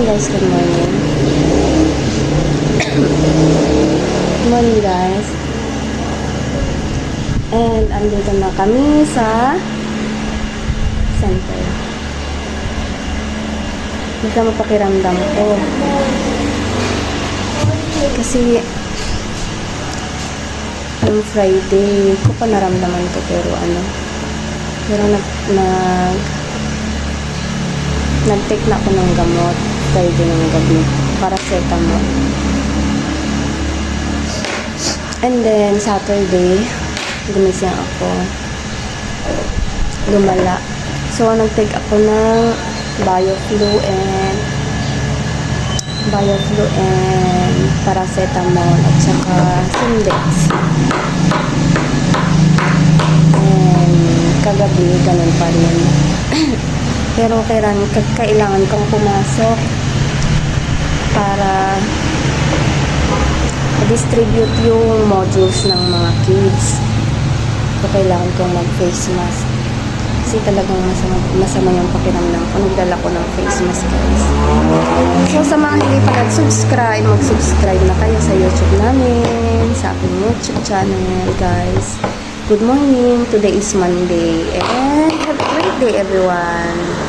guys, good morning. Good morning guys. And andito na kami sa center. Masama pakiramdam ko. Kasi noong Friday ko pa naramdaman to, pero nag-take na ako ng gamot Friday ng gabi, paracetamol. And then Saturday gumising ako, lumala. So nag-take ako ng BioFlu and paracetamol at saka Sindex. And kagabi ganun pa rin. Pero kailangan kong pumasok para distribute yung modules ng mga kids. So kailangan kong mag-face mask. Kasi talagang masama yung pakiramdam ko. Nagdala ko ng face mask, guys. So sa mga hindi pa nag-subscribe, mag-subscribe na kayo sa YouTube namin, sa aking YouTube channel, guys. Good morning. Today is Monday. And have a great day, everyone.